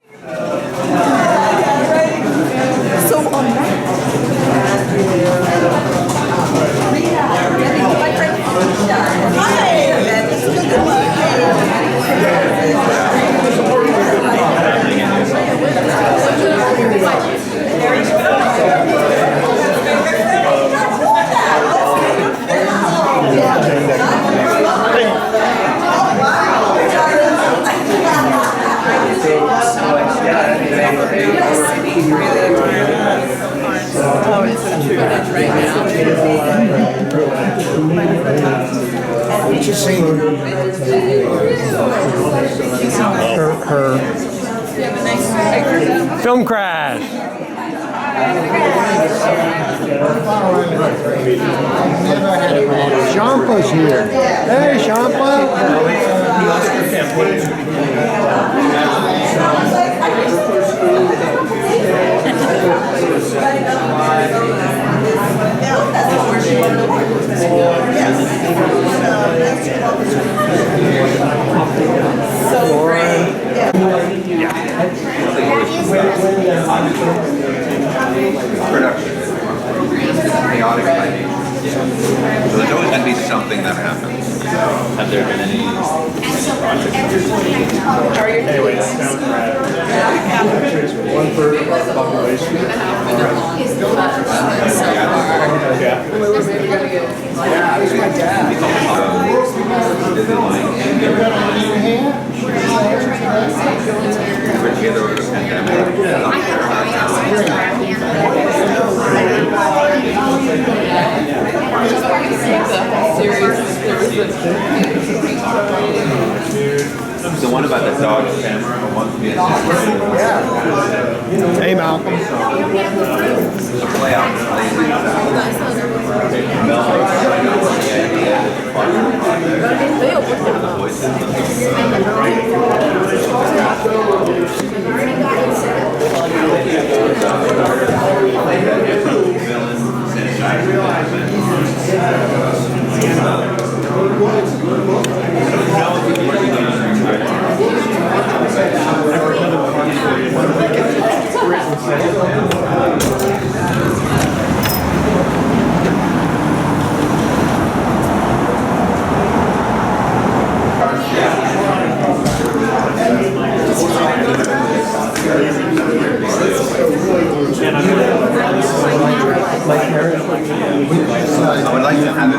So on that. Oh, it's so true right now. Just saying. Her film crash. Shampa's here. Hey, Shampa. So great. Production. Chaotic timing. So there's always going to be something that happens. Have there been any projects? How are your kids? One third of our population. Yeah, this is my dad. We're together over the pandemic. The one about the dog camera, the one to be a Hey, Malcolm. the play out. I would like to have it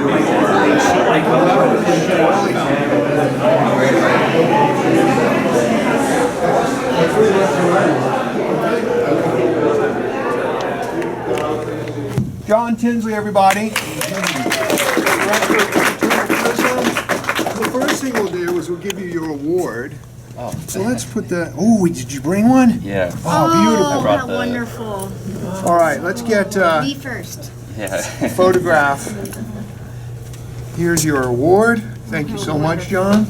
John Tinsley, everybody. The first thing we'll do is we'll give you your award. So let's put that. Oh, did you bring one? Yeah. Oh, beautiful. brought how the- wonderful. All right, let's get Me first. Yeah. photograph. Here's your award. Thank you so much, John.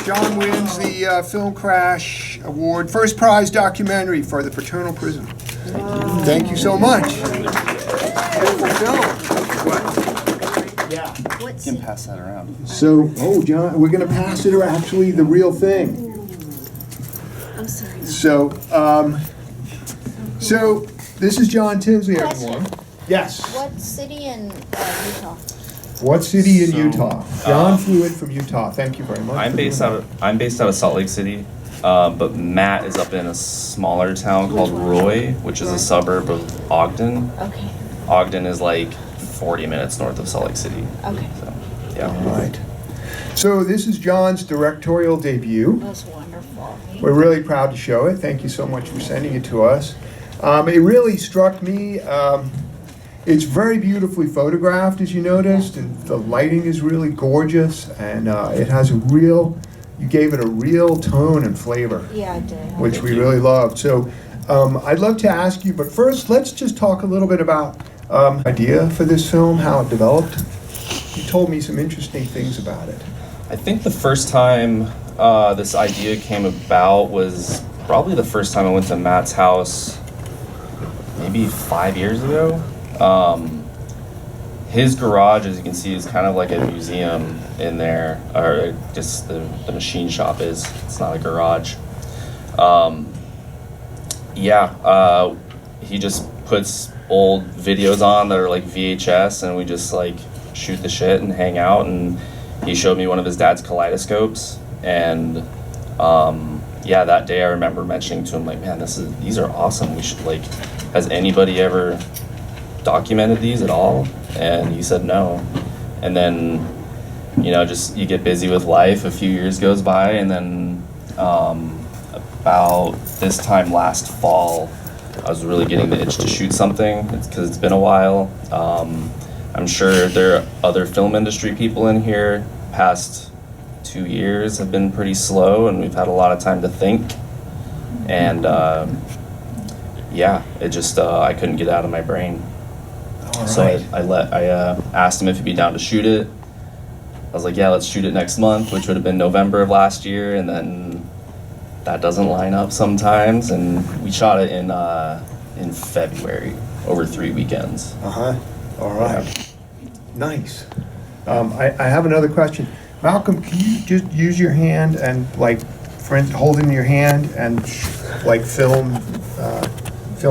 John wins the Film Crash Award, first prize documentary for the Paternal Prism. Thank you so much. Beautiful film. What? What You city? can pass that around. So, oh, John, we're gonna pass it, or actually the real thing. I'm sorry. So this is John Tinsley, everyone. Yes. What city in Utah? What city in So, Utah? John flew in from Utah. Thank you very much. I'm based out of Salt Lake City, but Matt is up in a smaller town called Roy, which is a suburb of Ogden. Okay. Ogden is like 40 minutes north of Salt Lake City. Okay. So, yeah. All right. So this is John's directorial debut. That's wonderful. We're really proud to show it. Thank you so much for sending it to us. It really struck me. It's very beautifully photographed, as you noticed, and the lighting is really gorgeous, and it has a real, you gave it a real tone and flavor, Yeah, I did. which we really loved. So I'd love to ask you, but first let's just talk a little bit about idea for this film, how it developed. You told me some interesting things about it. I think the first time this idea came about was probably the first time I went to Matt's house, maybe 5 years ago. his garage, as you can see, is kind of like a museum in there, or just the machine shop is. It's not a garage. He just puts old videos on that are like VHS, and we just like shoot the shit and hang out. And he showed me one of his dad's kaleidoscopes, and that day I remember mentioning to him, like, man, these are awesome. We should, like, has anybody ever documented these at all? And he said no. And then, just you get busy with life, a few years goes by, and then about this time last fall, I was really getting the itch to shoot something. It's because it's been a while. I'm sure there are other film industry people in here. Past 2 years have been pretty slow, and we've had a lot of time to think. And it just I couldn't get out of my brain. All So right. I asked him if he'd be down to shoot it. I was like, yeah, let's shoot it next month, which would have been November of last year, and then that doesn't line up sometimes. And we shot it in February, over 3 weekends. Uh-huh. All right. Nice. I have another question. Malcolm, can you just use your hand and, like, for instance, hold in your hand and like film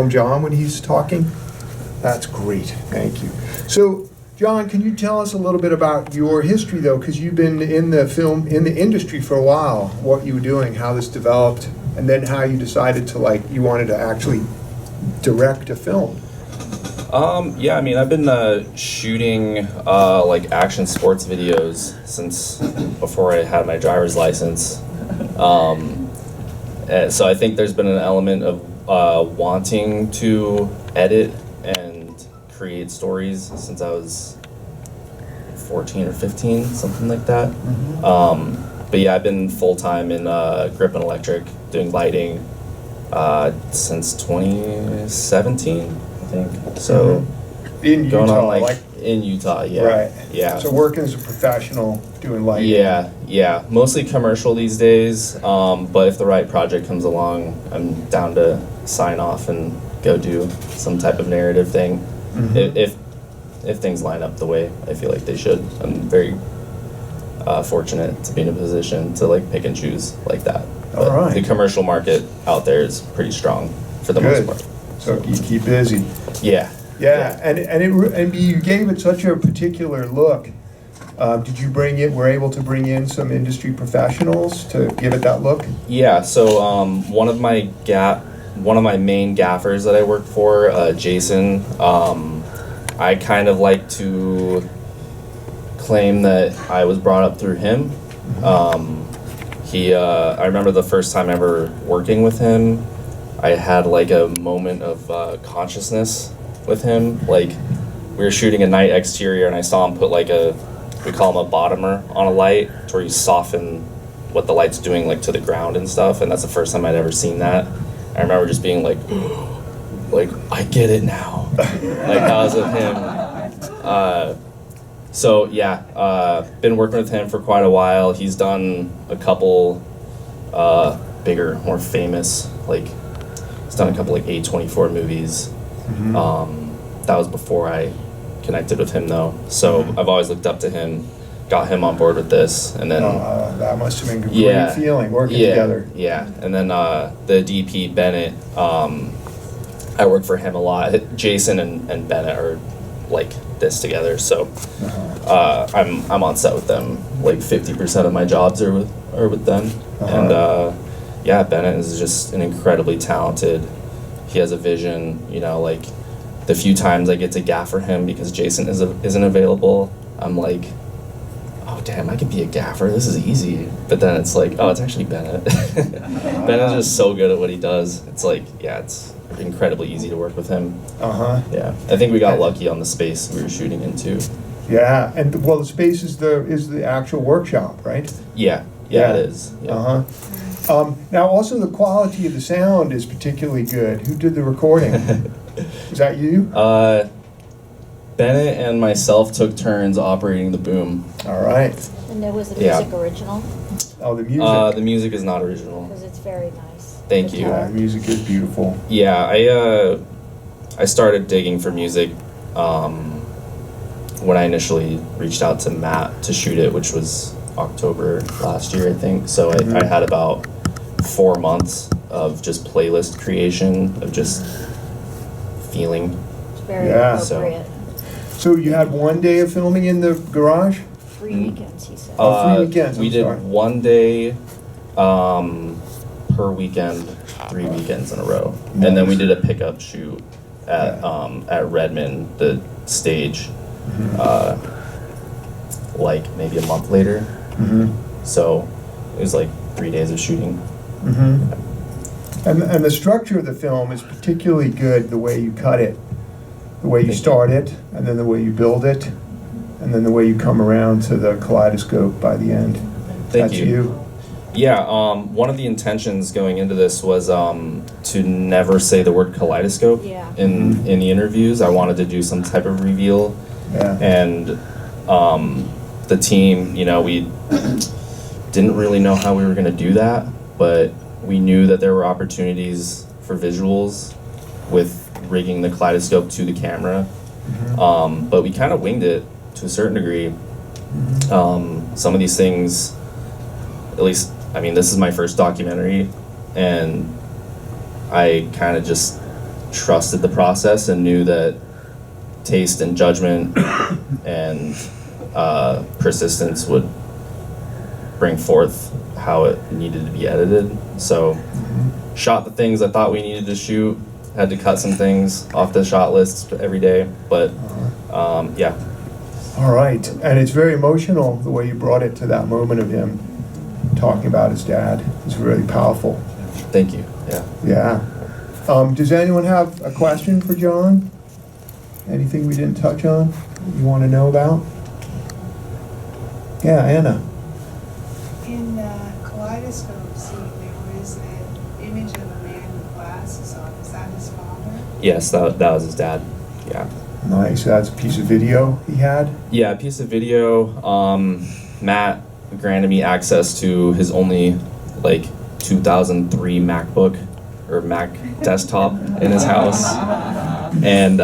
John when he's talking? That's great. Thank you. So, John, can you tell us a little bit about your history, though, because you've been in the industry for a while, what you were doing, how this developed, and then how you decided to, like, you wanted to actually direct a film. I've been shooting like action sports videos since before I had my driver's license. So I think there's been an element of wanting to edit and create stories since I was 14 or 15, something like that. I've been full-time in grip and electric, doing lighting since 2017. I think so. In Going Utah, on like, in Utah, yeah. right. Yeah. So working as a professional, doing lighting. Yeah. Mostly commercial these days. But if the right project comes along, I'm down to sign off and go do some type of narrative thing. If things line up the way I feel like they should. I'm very fortunate to be in a position to like pick and choose like that. But All right. the commercial market out there is pretty strong for the Good. most part. So you keep busy. Yeah. Yeah, and you gave it such a particular look. Did you were able to bring in some industry professionals to give it that look? Yeah, so one of my main gaffers that I work for, Jason, I kind of like to claim that I was brought up through him. I remember the first time ever working with him, I had like a moment of consciousness with him. Like, we were shooting a night exterior and I saw him put like we call him a bottomer on a light, to where you soften what the light's doing like to the ground and stuff, and that's the first time I'd ever seen that. I remember just being like, I get it now. Like, that was with him. Been working with him for quite a while. He's done a couple bigger, more famous, like, he's done a couple like A24 movies. That was before I connected with him, though. So I've always looked up to him, got him on board with this, and then That must have been a great feeling working together. Yeah, and then the DP Bennett, I work for him a lot. Jason and Bennett are like this together, so I'm on set with them. Like 50% of my jobs are with them, and Bennett is just an incredibly talented. He has a vision, like. The few times I get to gaffer him because Jason isn't available, I'm like, oh damn, I could be a gaffer. This is easy. But then it's like, oh, it's actually Bennett. Bennett's just so good at what he does. It's like, it's incredibly easy to work with him. Yeah, I think we got lucky on the space we were shooting into. Yeah, and the space is the actual workshop, right? Yeah, it is. Yeah. Now, also the quality of the sound is particularly good. Who did the recording? Was that you? Bennett and myself took turns operating the boom. All right. And there was the music original? Oh, the music. The music is not original. Because it's very nice. Thank you. Yeah, the music is beautiful. Yeah, I started digging for music when I initially reached out to Matt to shoot it, which was October last year, I think. So I had about 4 months of just playlist creation, of just feeling. It's very Yeah. appropriate. So you had one day of filming in the garage? 3 weekends, he said. 3 weekends, We I'm did sorry. 1 day per weekend, 3 weekends in a row, and then we did a pickup shoot at Redmond, the stage, like maybe a month later. So it was like 3 days of shooting. And the structure of the film is particularly good, the way you cut it, the way you start it, and then the way you build it, and then the way you come around to the kaleidoscope by the end. Thank That's you. Yeah, one of the intentions going into this was to never say the word kaleidoscope Yeah. in the interviews. I wanted to do some type of reveal, Yeah. and the team, you know, we didn't really know how we were going to do that, but we knew that there were opportunities for visuals with rigging the kaleidoscope to the camera, but we kind of winged it to a certain degree. Some of these things, at least, I mean, this is my first documentary, and I kind of just trusted the process and knew that taste and judgment and persistence would bring forth how it needed to be edited. So shot the things I thought we needed to shoot, had to cut some things off the shot list every day, but yeah. All right, and it's very emotional the way you brought it to that moment of him talking about his dad. It's really powerful. Thank you. Yeah. Yeah. Does anyone have a question for John? Anything we didn't touch on you want to know about? Yeah, Anna. In the kaleidoscope scene, there was an image of a man with glasses on. Is that his father? Yes, that was his dad. Yeah. Nice. That's a piece of video he had. Yeah, a piece of video. Matt granted me access to his only like 2003 MacBook or Mac desktop in his house, and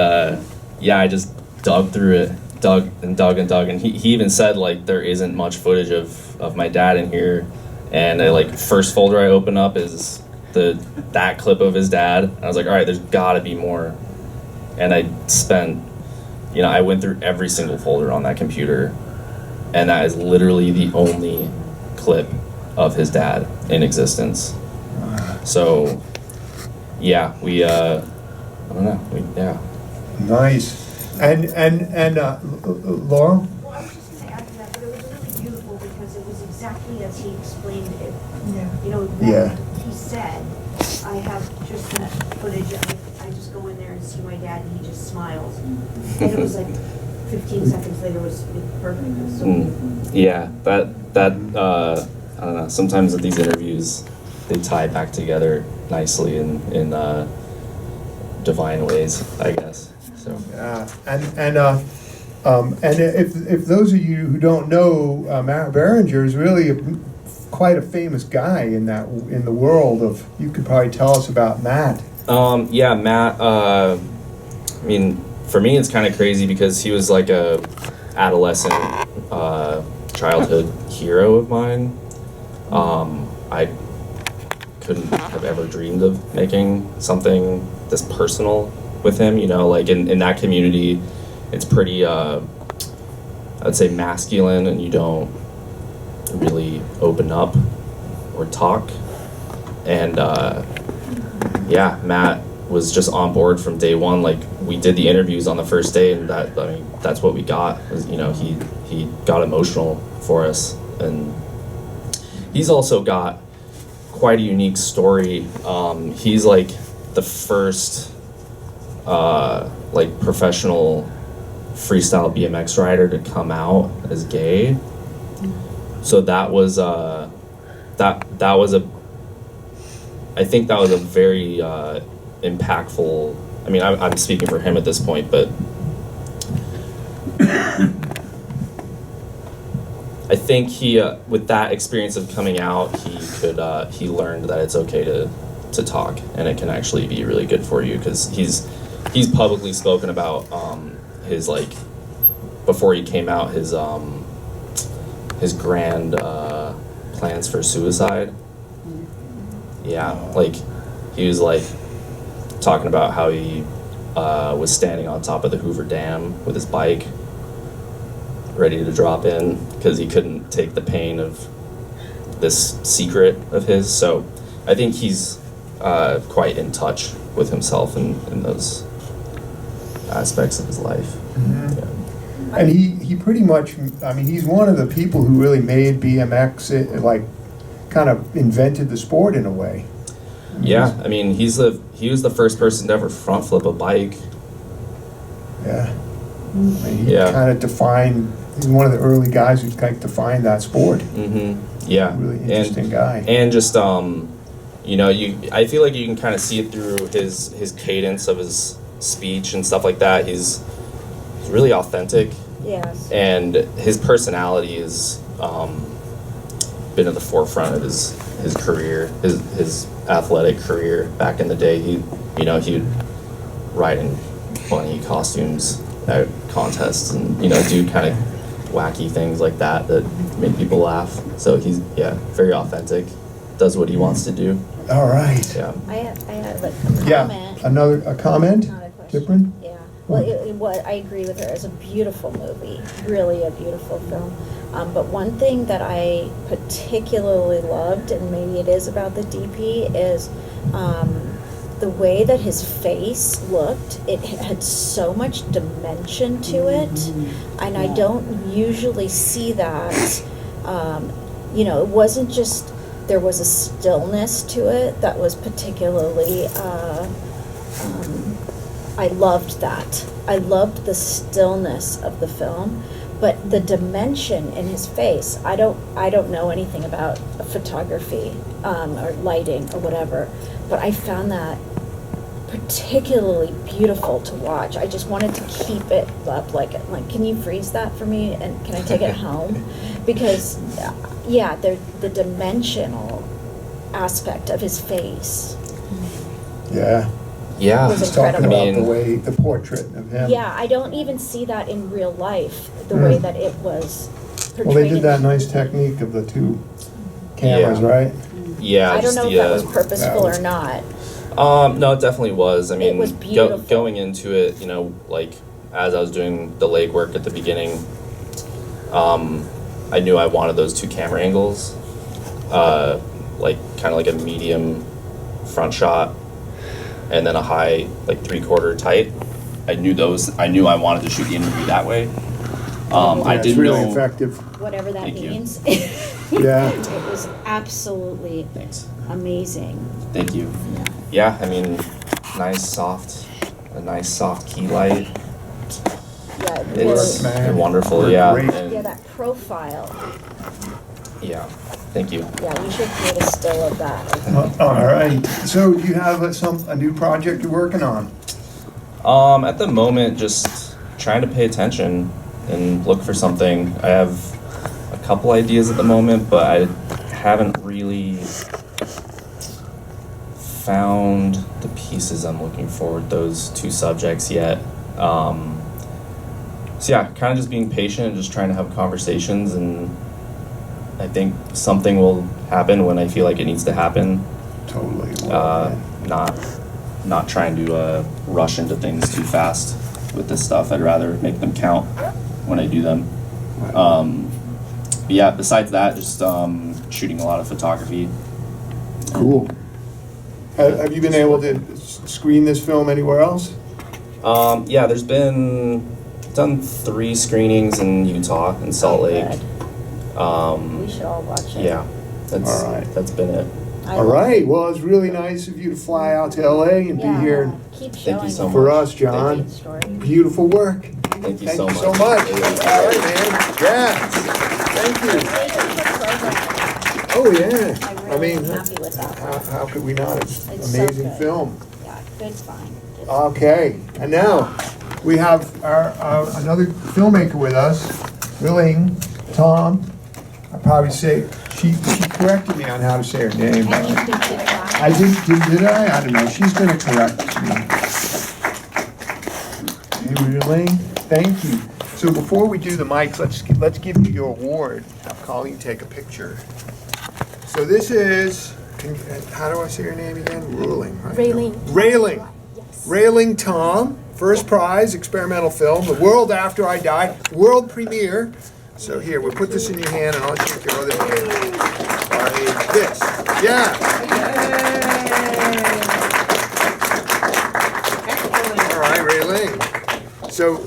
yeah, I just dug through it, dug, and he even said like there isn't much footage of my dad in here, and I like first folder I open up is that clip of his dad, and I was like, all right, there's got to be more, and I spent, you know, I went through every single folder on that computer, and that is literally the only clip of his dad in existence. So, yeah, we, I don't know, yeah. Nice. And Laura? Well, I was just going to add to that, but it was really beautiful because it was exactly as he explained it. Yeah. You know, Yeah. he said, I have just some footage, I just go in there and see my dad and he just smiles. And it was like 15 seconds later was perfect. It was so Yeah, that I don't know, sometimes with these interviews, they tie back together nicely in divine ways, I guess. So. Yeah, and if those of you who don't know, Matt Berenger is really quite a famous guy in the world of. You could probably tell us about Matt. Yeah, Matt. I mean, for me, it's kind of crazy because he was like a adolescent childhood hero of mine. I couldn't have ever dreamed of making something this personal with him, you know, like in that community, it's pretty, I'd say masculine, and you don't really open up or talk. And yeah, Matt was just on board from day one. Like, we did the interviews on the first day, and that's what we got, was, you know, he got emotional for us. And he's also got quite a unique story. He's like the first like professional freestyle BMX rider to come out as gay. So that was I think that was a very impactful. I mean, I'm speaking for him at this point, but I think he, with that experience of coming out, he learned that it's okay to talk, and it can actually be really good for you, because he's publicly spoken about his like before he came out, his grand plans for suicide. Yeah, like he was like talking about how he was standing on top of the Hoover Dam with his bike, ready to drop in because he couldn't take the pain of this secret of his. So I think he's quite in touch with himself in those aspects of his life. Mhm. Yeah. And he pretty much, I mean, he's one of the people who really made BMX, like, kind of invented the sport in a way. Yeah, I mean, he was the first person to ever front flip a bike. Yeah. I mean, he Yeah. kind of defined, he's one of the early guys who kind of defined that sport. Mm-hmm. Yeah, Really interesting guy. and just you know, I feel like you can kind of see it through his cadence of his speech and stuff like that. He's really authentic, Yes. and his personality has been at the forefront of his career, his athletic career. Back in the day, he would ride in bunny costumes at contests and do kind of wacky things like that make people laugh. So he's very authentic, does what he wants to do. All right. Yeah. I had like a Yeah, comment. a comment? Not a question. Tiprin? Yeah. Well, I agree with her. It's a beautiful movie, really a beautiful film. But one thing that I particularly loved, and maybe it is about the DP, is the way that his face looked. It had so much dimension to it, and I don't usually see that. It wasn't just, there was a stillness to it that was particularly, I loved that. I loved the stillness of the film, but the dimension in his face, I don't know anything about photography or lighting or whatever, but I found that particularly beautiful to watch. I just wanted to keep it up, like can you freeze that for me and can I take it home? Because the dimensional aspect of his face. Yeah. Yeah. Was He's talking incredible. about the portrait of him. Yeah, I don't even see that in real life, the way that it was portrayed. Well, they did that in- nice technique of the two cameras, Yeah. right? Yeah. I don't know if that was purposeful that was- or not. No, it definitely was. I mean, was beautiful. going into it, like as I was doing the legwork at the beginning, I knew I wanted those two camera angles, like kind of like a medium front shot, and then a high, like 3/4 tight. I knew I wanted to shoot the interview that way. I It's didn't really know. effective. Whatever that Thank you. means. Yeah. It was absolutely Thanks. amazing. Thank you. Yeah, I mean, a nice soft key light. Yeah, it It's was, man. wonderful. Worked Yeah. great. and- yeah, that profile. yeah. Thank you. Yeah, we should create a still of that. I think. All right. So do you have a new project you're working on? At the moment, just trying to pay attention and look for something. I have a couple ideas at the moment, but I haven't really found the pieces I'm looking for with those two subjects yet. So yeah, kind of just being patient and just trying to have conversations, and I think something will happen when I feel like it needs to happen. Totally. Not trying to rush into things too fast with this stuff. I'd rather make them count when I do them. But yeah, besides that, just shooting a lot of photography. Cool. Have you been able to screen this film anywhere else? Yeah, there's been done 3 screenings in Utah, in Salt Lake. Good. We should all watch it. Yeah, that's All right. that's been it. I All love right. it. Well, it's really nice of you to fly out to LA and be Yeah, here keep Thank showing you so it. for much. us, John. Great story. Beautiful work. Thank you Thank so you much. so much. All right, man. Yeah. Thank you. Thank you for programming. Oh, yeah. I'm I really mean, happy with that. how could we not? It's It's so amazing good. film. Yeah, good find. Good. Okay, and now we have our another filmmaker with us, Ruiling, Tom. I probably say she corrected me on how to say her name. And you can keep that. I did I? I don't know. She's gonna correct me. Hey, Ruiling, thank you. So before we do the mics, let's give you your award. Have Colleen take a picture. So this is, how do I say your name again? Ruiling, right? Railing. Yes. Railing Tom, first prize, experimental film, The World After I Die, world premiere. So here, we'll put this in your hand and I'll take your other hand. This, yeah. All right, Railing. So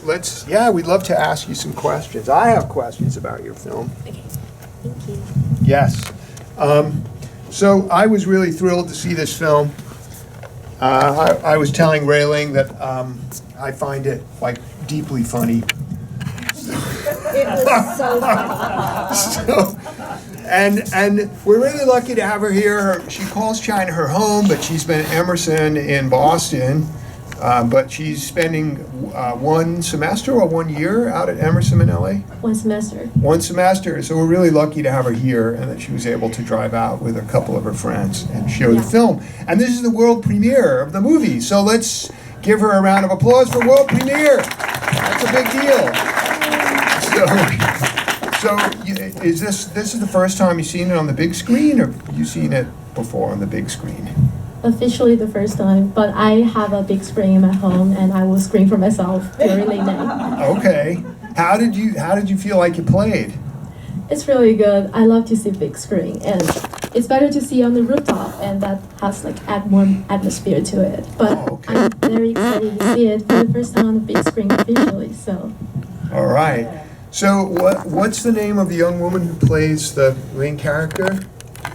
we'd love to ask you some questions. I have questions about your film. Okay, thank you. Yes. So I was really thrilled to see this film. I was telling Railing that I find it like deeply funny. It was so funny. So, and we're really lucky to have her here. She calls China her home, but she's been at Emerson in Boston. But she's spending 1 semester or 1 year out at Emerson in LA? 1 semester. 1 semester. So we're really lucky to have her here and that she was able to drive out with a couple of her friends and show the film. And this is the world premiere of the movie. So let's give her a round of applause for world premiere. That's a big deal. So is this is the first time you've seen it on the big screen, or have you seen it before on the big screen? Officially the first time, but I have a big screen in my home and I will screen for myself very late night. Okay. How did you feel like you played? It's really good. I love to see big screen, and it's better to see on the rooftop, and that has like add more atmosphere to it. But I'm very excited to see it for the first time on the big screen officially. So. All right. So what's the name of the young woman who plays the main character?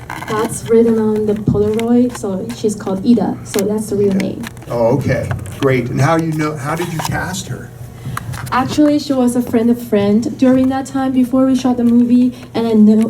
That's written on the Polaroid, so she's called Ida, so that's the real name. Oh, okay. Great. And how did you cast her? Actually, she was a friend of friend during that time before we shot the movie, and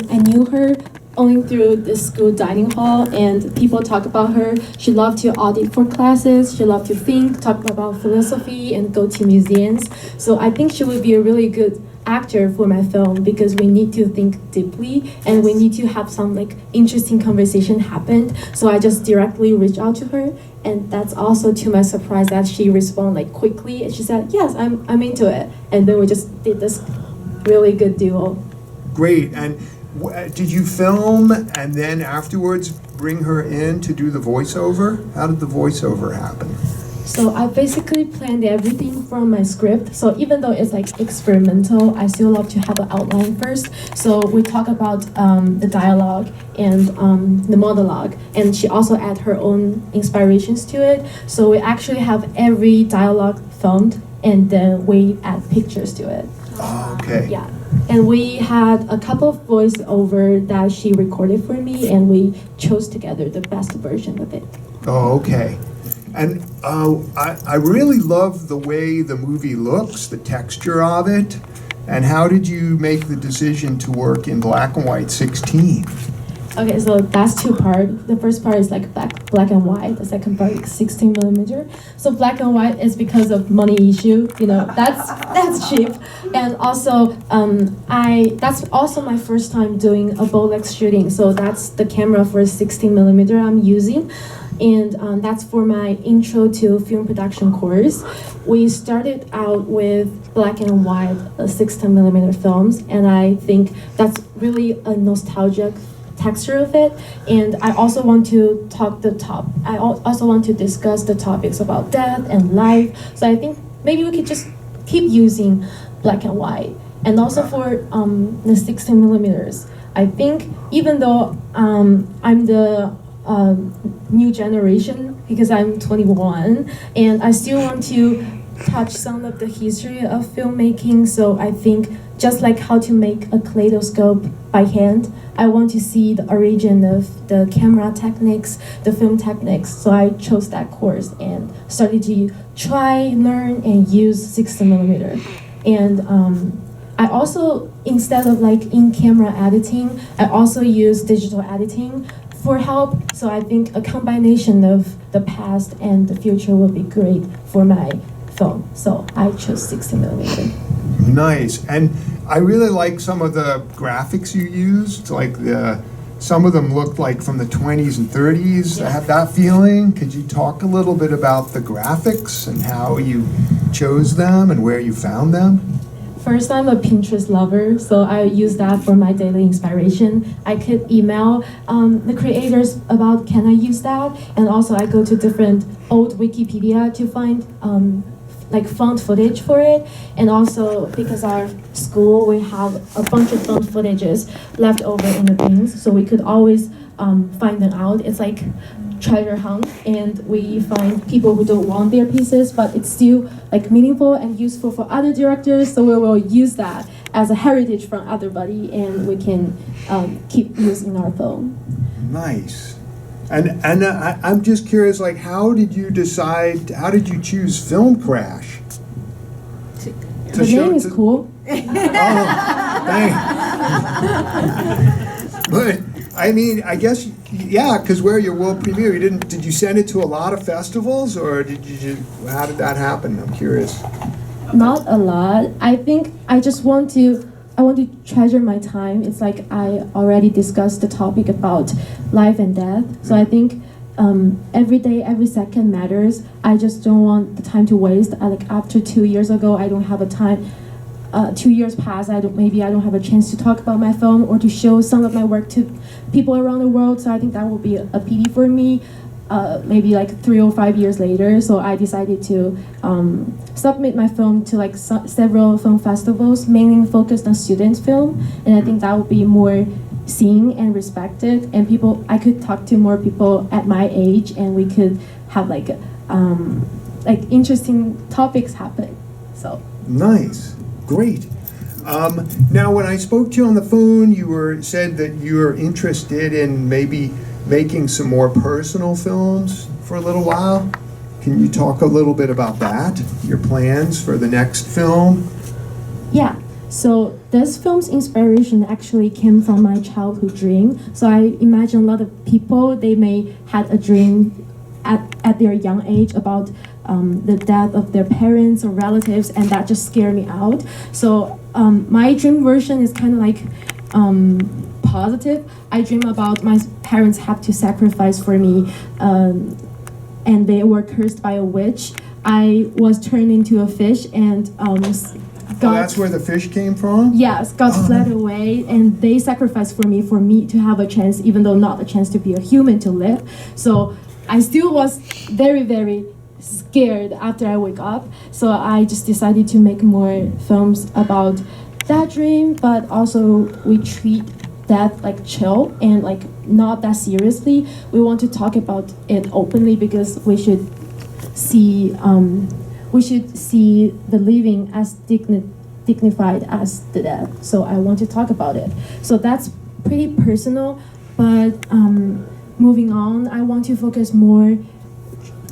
I knew her only through the school dining hall, and people talk about her. She loved to audit for classes, she loved to think, talk about philosophy, and go to museums. So I think she would be a really good actor for my film because we need to think deeply and we need to have some like interesting conversation happen. So I just directly reached out to her, and that's also to my surprise that she responded like quickly, and she said, yes, I'm into it. And then we just did this really good duo. Great. And did you film and then afterwards bring her in to do the voiceover? How did the voiceover happen? So I basically planned everything from my script. So even though it's like experimental, I still love to have an outline first. So we talk about the dialogue and the monologue, and she also add her own inspirations to it. So we actually have every dialogue filmed, and then we add pictures to it. Oh, okay. Yeah. And we had a couple of voiceover that she recorded for me, and we chose together the best version of it. Oh, okay. And I really love the way the movie looks, the texture of it. And how did you make the decision to work in black and white 16? Okay, so that's two parts. The first part is like black and white. The second part is 16 millimeter. So black and white is because of money issue. You know, that's cheap. And also, that's also my first time doing a Bolex shooting. So that's the camera for 16 millimeter I'm using. And that's for my intro to film production course. We started out with black and white 16 millimeter films, and I think that's really a nostalgic texture of it. And I also want to I also want to discuss the topics about death and life. So I think maybe we could just keep using black and white. And also for the 16 millimeters, I think even though I'm the new generation because I'm 21, and I still want to touch some of the history of filmmaking. So I think just like how to make a kaleidoscope by hand, I want to see the origin of the camera techniques, the film techniques. So I chose that course and started to try, learn, and use 16 millimeter. And I also, instead of like in-camera editing, I also use digital editing for help. So I think a combination of the past and the future will be great for my film. So I chose 16 millimeter. Nice. And I really like some of the graphics you used. Like some of them looked like from the 20s and 30s. I had that feeling. Could you talk a little bit about the graphics and how you chose them and where you found them? First, I'm a Pinterest lover, so I use that for my daily inspiration. I could email the creators about can I use that, and also I go to different old Wikipedia to find like found footage for it, and also because our school we have a bunch of found footages left over in the bins, so we could always find them out. It's like treasure hunt, and we find people who don't want their pieces, but it's still like meaningful and useful for other directors, so we will use that as a heritage from everybody, and we can keep using our film. Nice. And I'm just curious, like, how did you choose Film Crash? The name is cool. But I mean, I guess, yeah, because where your world premiere, did you send it to a lot of festivals, or how did that happen? I'm curious. Not a lot. I think I want to treasure my time. It's like I already discussed the topic about life and death. So I think every day, every second matters. I just don't want the time to waste. Like after 2 years ago, I don't have a time. 2 years pass, I don't have a chance to talk about my film or to show some of my work to people around the world. So I think that would be a pity for me. Maybe like 3 or 5 years later. So I decided to submit my film to like several film festivals, mainly focused on student film, and I think that would be more seen and respected. And I could talk to more people at my age, and we could have like interesting topics happen. So nice. Great. Now, when I spoke to you on the phone, you said that you're interested in maybe making some more personal films for a little while. Can you talk a little bit about that? Your plans for the next film? Yeah. So this film's inspiration actually came from my childhood dream. So I imagine a lot of people, they may had a dream at their young age about the death of their parents or relatives, and that just scared me out. So my dream version is kind of like positive. I dream about my parents have to sacrifice for me, and they were cursed by a witch. I was turned into a fish and that's where the fish came from? Yes, got fled away, and they sacrificed for me to have a chance, even though not a chance to be a human, to live. So I still was very, very scared after I wake up. So I just decided to make more films about that dream, but also we treat death like chill and like not that seriously. We want to talk about it openly because we should see the living as dignified as the dead. So I want to talk about it. So that's pretty personal, but moving on, I want to focus more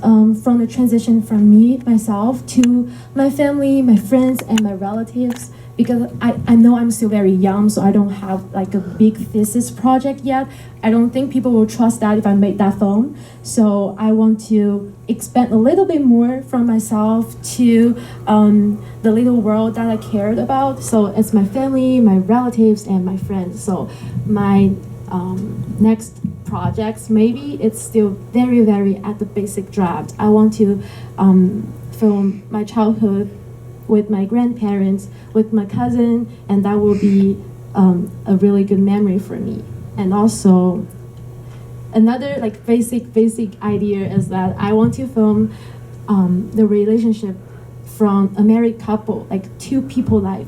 from the transition from myself to my family, my friends, and my relatives, because I know I'm still very young, so I don't have like a big thesis project yet. I don't think people will trust that if I make that film. So I want to expand a little bit more from myself to the little world that I cared about. So it's my family, my relatives, and my friends. So my next projects, maybe it's still very, very at the basic draft. I want to film my childhood with my grandparents, with my cousin, and that will be a really good memory for me. And also, another like basic idea is that I want to film the relationship from a married couple, like two people life,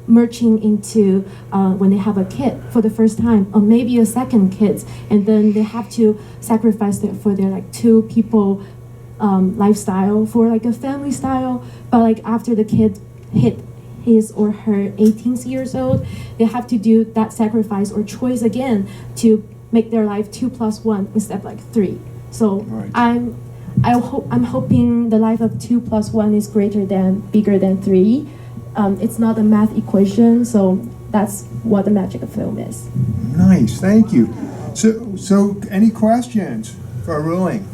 merging into when they have a kid for the first time, or maybe a second kid, and then they have to sacrifice for their like two people lifestyle for like a family style. But like after the kid hit his or her 18th years old, they have to do that sacrifice or choice again to make their life 2+1 instead of like 3. So Right. I'm hoping the life of 2+1 is bigger than 3. It's not a math equation, so that's what the magic of film is. Nice, thank you. So any questions for Ruiling?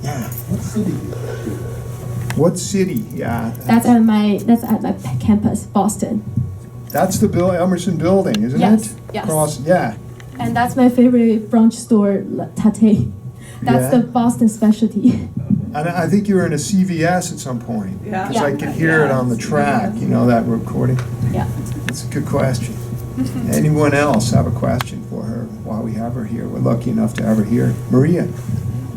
Yeah. What city? Yeah. That's at my campus, Boston. That's the Emerson building, isn't Yes, it? yes. Yeah. And that's my favorite brunch store, Tate. That's Yeah. the Boston specialty. And I think you were in a CVS at some point. Yeah. Because I could hear it on the track, you know, that recording. Yeah. That's a good question. Anyone else have a question for her while we have her here? We're lucky enough to have her here. Maria?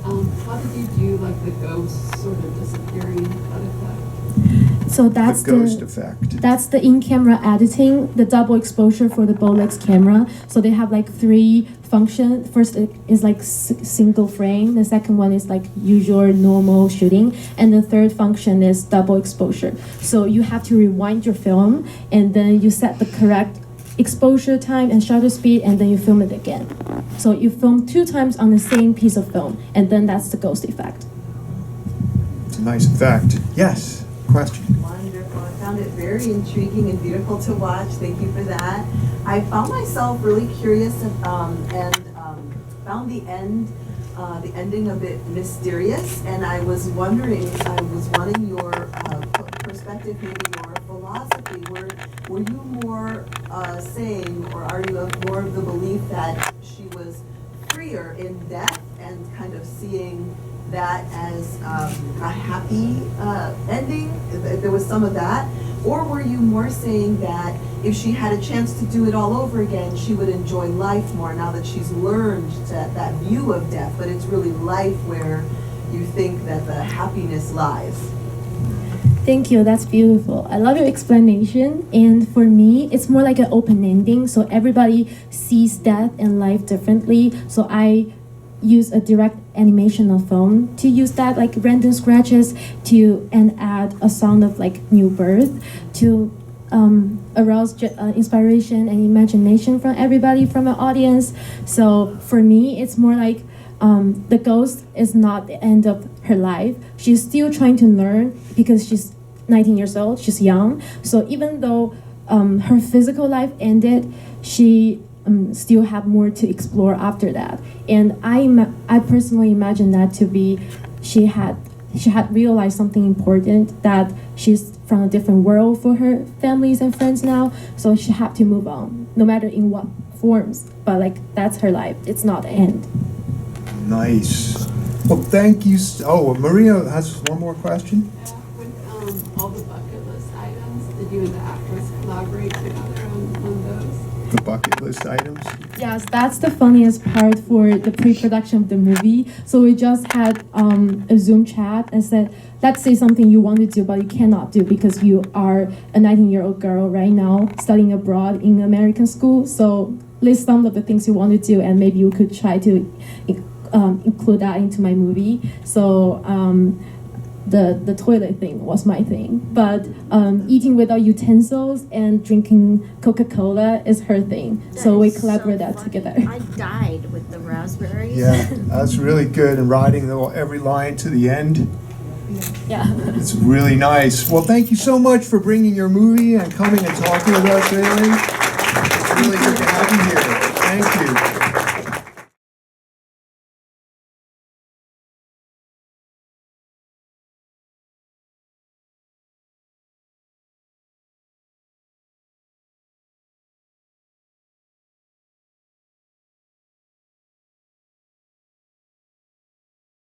How did you do like the ghost sort of disappearing effect? So that's The ghost effect. That's the in-camera editing, the double exposure for the Bolex camera. So they have like 3 functions. First is like single frame. The second one is like usual normal shooting, and the third function is double exposure. So you have to rewind your film, and then you set the correct exposure time and shutter speed, and then you film it again. So you film 2 times on the same piece of film, and then that's the ghost effect. It's a nice effect. Yes, question. Wonderful. I found it very intriguing and beautiful to watch. Thank you for that. I found myself really curious and found the ending a bit mysterious, and I was wanting your perspective, maybe your philosophy. Were you more saying, or are you more of the belief that she was freer in death and kind of seeing that as a happy ending, if there was some of that? Or were you more saying that if she had a chance to do it all over again, she would enjoy life more now that she's learned that view of death, but it's really life where you think that the happiness lies? Thank you, that's beautiful. I love your explanation. And for me, it's more like an open ending. So everybody sees death and life differently. So I use a direct animation of film to use that, like random scratches and add a sound of like new birth to arouse inspiration and imagination from everybody, from the audience. So for me, it's more like the ghost is not the end of her life. She's still trying to learn because she's 19 years old, she's young. So even though her physical life ended, she still have more to explore after that. And I personally imagine that to be she had realized something important, that she's from a different world for her families and friends now, so she had to move on, no matter in what forms. But like that's her life. It's not the end. Nice. Well, thank you. Oh, Maria has one more question. With all the bucket list items, did you and the actress collaborate together on those? The bucket list items. Yes, that's the funniest part for the pre-production of the movie. So we just had a Zoom chat and said, let's say something you want to do, but you cannot do because you are a 19-year-old girl right now studying abroad in American school. So list some of the things you want to do, and maybe you could try to include that into my movie. So the toilet thing was my thing, but eating without utensils and drinking Coca-Cola is her thing. So we collaborate that together. I died with the raspberries. Yeah, that's really good, and riding every line to the end. Yeah. It's really nice. Well, thank you so much for bringing your movie and coming and talking with us, Aileen. It's really good to have you here. Thank you.